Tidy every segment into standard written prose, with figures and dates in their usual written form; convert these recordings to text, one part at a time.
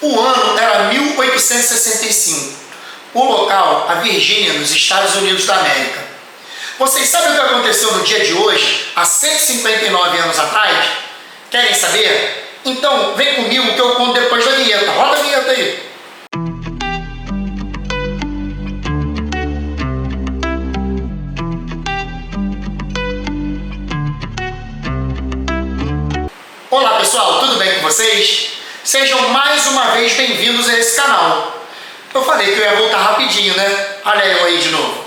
O ano era 1865. O local, a Virgínia, nos Estados Unidos da América. Vocês sabem o que aconteceu no dia de hoje, há 159 anos atrás? Querem saber? Então, vem comigo que eu conto depois da vinheta. Roda a vinheta aí. Olá pessoal, tudo bem com vocês? Sejam mais uma vez bem-vindos a esse canal. Eu falei que eu ia voltar rapidinho, né? Olha eu aí de novo.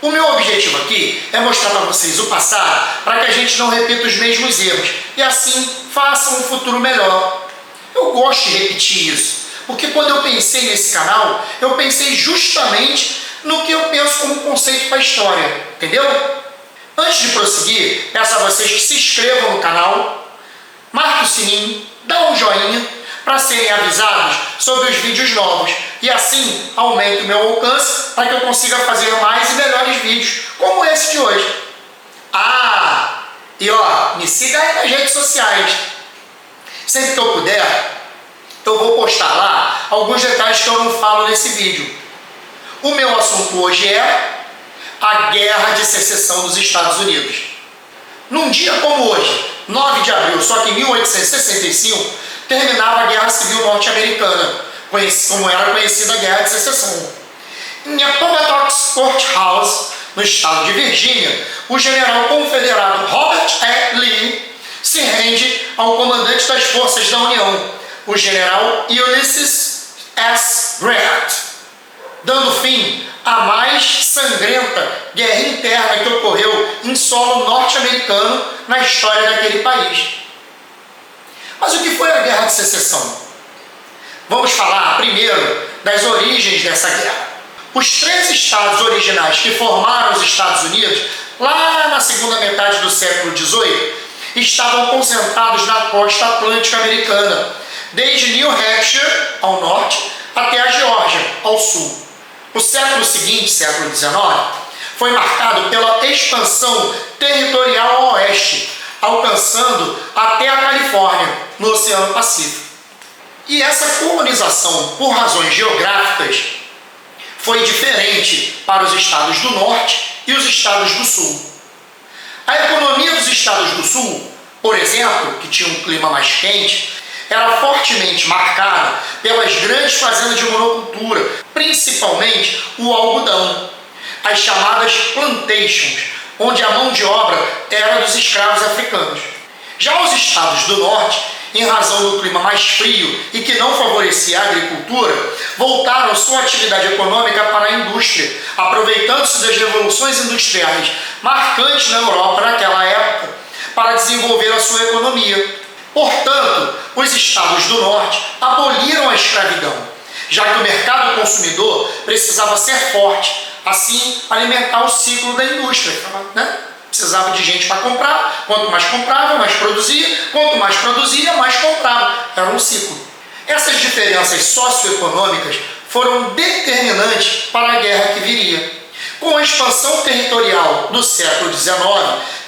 O meu objetivo aqui é mostrar para vocês o passado para que a gente não repita os mesmos erros e assim faça um futuro melhor. Eu gosto de repetir isso, porque quando eu pensei nesse canal, eu pensei justamente no que eu penso como conceito para a história, entendeu? Antes de prosseguir, peço a vocês que se inscrevam no canal, marque o sininho, dá um joinha para serem avisados sobre os vídeos novos e assim aumente o meu alcance para que eu consiga fazer mais e melhores vídeos como esse de hoje. E me siga aí nas redes sociais. Sempre que eu puder, eu vou postar lá alguns detalhes que eu não falo nesse vídeo. O meu assunto hoje é a Guerra de Secessão dos Estados Unidos. Num dia como hoje, 9 de abril, só que em 1865, terminava a Guerra Civil Norte-Americana, como era conhecida a Guerra de Secessão. Em Appomattox Courthouse, no estado de Virgínia, o general confederado Robert E. Lee se rende ao comandante das forças da União, o general Ulysses S. Grant, dando fim à mais sangrenta guerra interna que ocorreu em solo norte-americano na história daquele país. Mas o que foi a Guerra de Secessão? Vamos falar primeiro das origens dessa guerra. Os 3 estados originais que formaram os Estados Unidos, lá na segunda metade do século XVIII, estavam concentrados na costa atlântica americana, desde New Hampshire, ao norte, até a Geórgia, ao sul. O século seguinte, século XIX, foi marcado pela expansão territorial ao oeste, alcançando até a Califórnia, no Oceano Pacífico. E essa colonização, por razões geográficas, foi diferente para os estados do norte e os estados do sul. A economia dos estados do sul, por exemplo, que tinha um clima mais quente, era fortemente marcada pelas grandes fazendas de monocultura, principalmente o algodão, as chamadas plantations, onde a mão de obra era dos escravos africanos. Já os estados do norte, em razão do clima mais frio e que não favorecia a agricultura, voltaram sua atividade econômica para a indústria, aproveitando-se das revoluções industriais marcantes na Europa naquela época para desenvolver a sua economia. Portanto, os estados do norte aboliram a escravidão, já que o mercado consumidor precisava ser forte, assim alimentar o ciclo da indústria, né? Precisava de gente para comprar, quanto mais comprava, mais produzia, quanto mais produzia, mais comprava. Era um ciclo. Essas diferenças socioeconômicas foram determinantes para a guerra que viria. Com a expansão territorial do século XIX,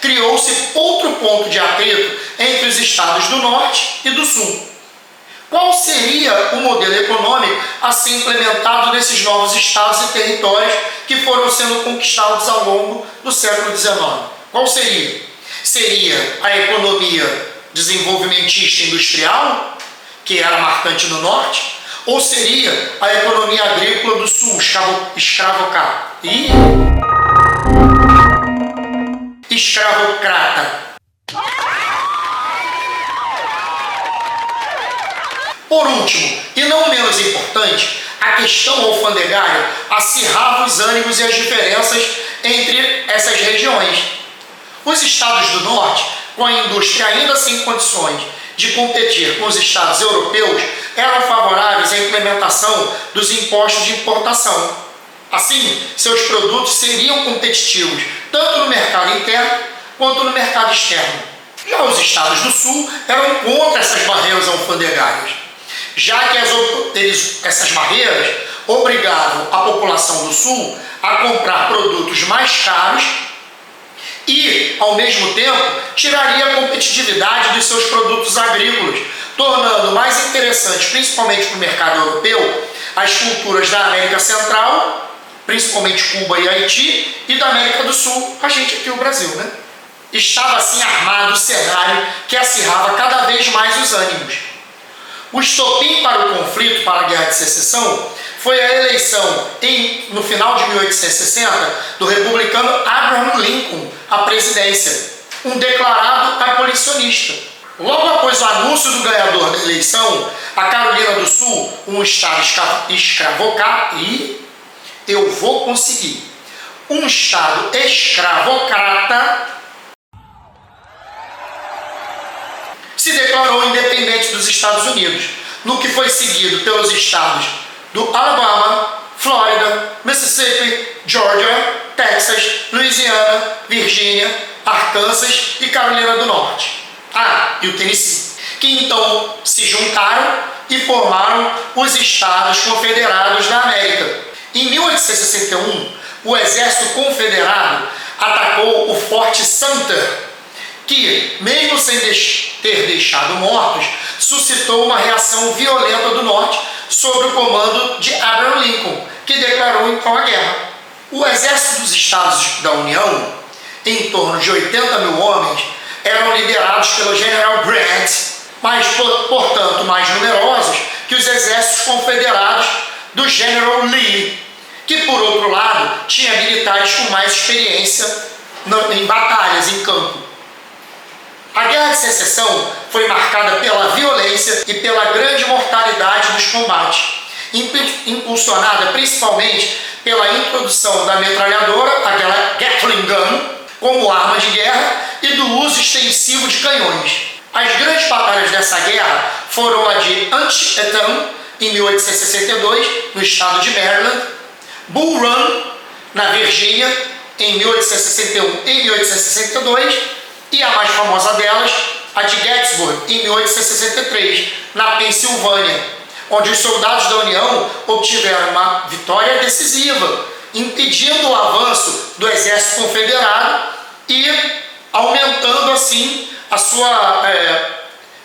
criou-se outro ponto de atrito entre os estados do norte e do sul. Qual seria o modelo econômico a ser implementado nesses novos estados e territórios que foram sendo conquistados ao longo do século XIX? Qual seria? Seria a economia desenvolvimentista industrial, que era marcante no norte, ou seria a economia agrícola do sul, escravocrata? Por último, e não menos importante, a questão alfandegária acirrava os ânimos e as diferenças entre essas regiões. Os estados do norte, com a indústria ainda sem condições de competir com os estados europeus, eram favoráveis à implementação dos impostos de importação. Assim, seus produtos seriam competitivos tanto no mercado interno quanto no mercado externo. Já os estados do sul eram contra essas barreiras alfandegárias, já que essas barreiras obrigavam a população do sul a comprar produtos mais caros e, ao mesmo tempo, tiraria a competitividade dos seus produtos agrícolas, tornando mais interessante, principalmente para o mercado europeu, as culturas da América Central, principalmente Cuba e Haiti, e da América do Sul, a gente aqui o Brasil, né? Estava assim armado o cenário que acirrava cada vez mais os ânimos. O estopim para o conflito, para a Guerra de Secessão, foi a eleição, no final de 1860, do republicano Abraham Lincoln à presidência, um declarado abolicionista. Logo após o anúncio do ganhador da eleição, a Carolina do Sul, um estado escravocrata, e eu vou conseguir, um estado escravocrata, se declarou independente dos Estados Unidos, no que foi seguido pelos estados do Alabama, Flórida, Mississippi, Georgia, Texas, Louisiana, Virgínia, Arkansas e Carolina do Norte. E o Tennessee, que então se juntaram e formaram os Estados Confederados da América. Em 1861, o Exército Confederado atacou o Forte Sumter, que, mesmo sem ter deixado mortos, suscitou uma reação violenta do Norte sob o comando de Abraham Lincoln, que declarou então a guerra. O exército dos Estados da União, em torno de 80 mil homens, eram liderados pelo General Grant, mas, portanto, mais numerosos que os exércitos confederados do General Lee, que, por outro lado, tinha militares com mais experiência em batalhas, em campo. A Guerra de Secessão foi marcada pela violência e pela grande mortalidade dos combates, impulsionada principalmente pela introdução da metralhadora, aquela Gatling Gun, como arma de guerra e do uso extensivo de canhões. As grandes batalhas dessa guerra foram a de Antietam, em 1862, no estado de Maryland, Bull Run, na Virgínia, em 1861 e 1862, e a mais famosa delas, a de Gettysburg, em 1863, na Pensilvânia, onde os soldados da União obtiveram uma vitória decisiva, impedindo o avanço do exército confederado e aumentando assim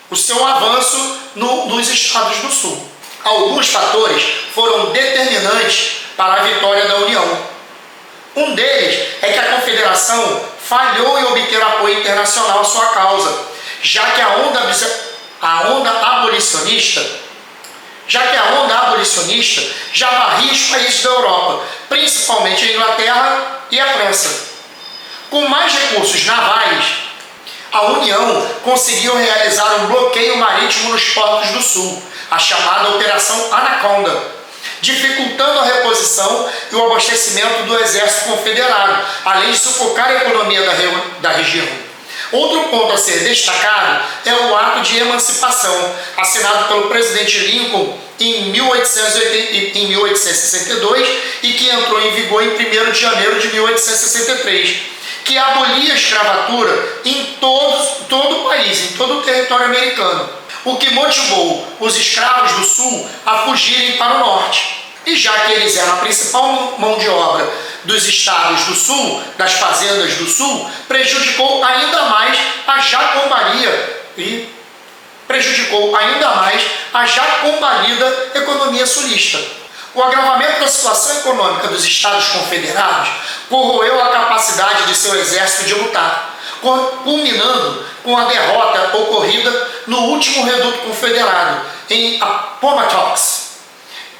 o seu avanço nos estados do Sul. Alguns fatores foram determinantes para a vitória da União. Um deles é que a Confederação falhou em obter apoio internacional à sua causa, já que a onda abolicionista já varria os países da Europa, principalmente a Inglaterra e a França. Com mais recursos navais, a União conseguiu realizar um bloqueio marítimo nos portos do Sul, a chamada Operação Anaconda, dificultando a reposição e o abastecimento do exército confederado, além de sufocar a economia da região. Outro ponto a ser destacado é o ato de emancipação, assinado pelo presidente Lincoln em 1862 e que entrou em vigor em 1º de janeiro de 1863, que abolia a escravatura em todo o país, em todo o território americano, o que motivou os escravos do Sul a fugirem para o Norte. E já que eles eram a principal mão de obra dos estados do Sul, das fazendas do Sul, prejudicou ainda mais a já combalida economia sulista. O agravamento da situação econômica dos Estados Confederados corroeu a capacidade de seu exército de lutar, culminando com a derrota ocorrida no último reduto confederado, em Appomattox,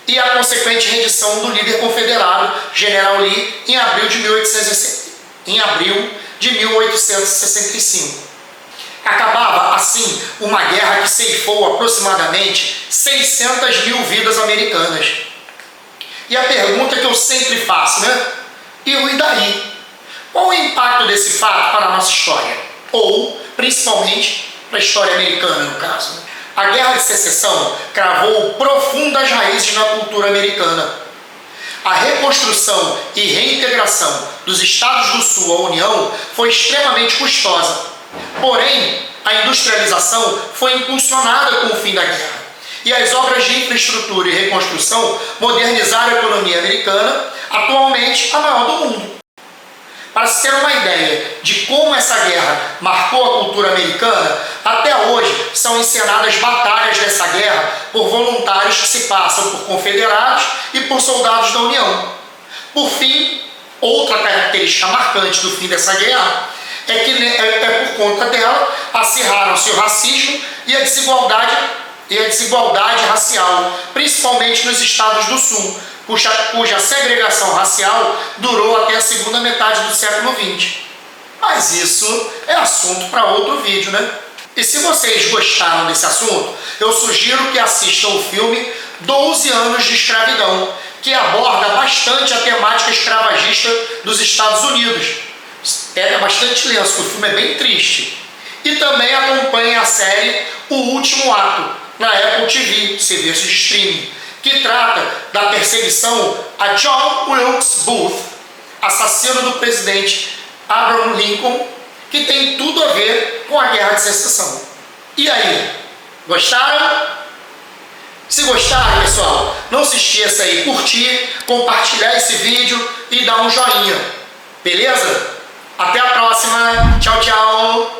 e a consequente rendição do líder confederado, General Lee, em abril de 1865. Acabava, assim, uma guerra que ceifou aproximadamente 600 mil vidas americanas. E a pergunta que eu sempre faço, e daí? Qual o impacto desse fato para a nossa história? Ou, principalmente, para a história americana, no caso. A Guerra de Secessão cravou profundas raízes na cultura americana. A reconstrução e reintegração dos Estados do Sul à União foi extremamente custosa. Porém, a industrialização foi impulsionada com o fim da guerra. E as obras de infraestrutura e reconstrução modernizaram a economia americana, atualmente a maior do mundo. Para se ter uma ideia de como essa guerra marcou a cultura americana, até hoje são encenadas batalhas dessa guerra por voluntários que se passam por confederados e por soldados da União. Por fim, outra característica marcante do fim dessa guerra é que por conta dela acirraram-se o racismo e a desigualdade racial, principalmente nos estados do Sul, cuja segregação racial durou até a segunda metade do século XX. Mas isso é assunto para outro vídeo, né? E se vocês gostaram desse assunto, eu sugiro que assistam o filme 12 anos de escravidão, que aborda bastante a temática escravagista dos Estados Unidos. É bastante lenço, o filme é bem triste. E também acompanhe a série O Último Ato, na Apple TV, serviço de streaming, que trata da perseguição a John Wilkes Booth, assassino do presidente Abraham Lincoln, que tem tudo a ver com a Guerra de Secessão. E aí, gostaram? Se gostaram, pessoal, não se esqueça aí de curtir, compartilhar esse vídeo e dar um joinha. Beleza? Até a próxima. Tchau, tchau.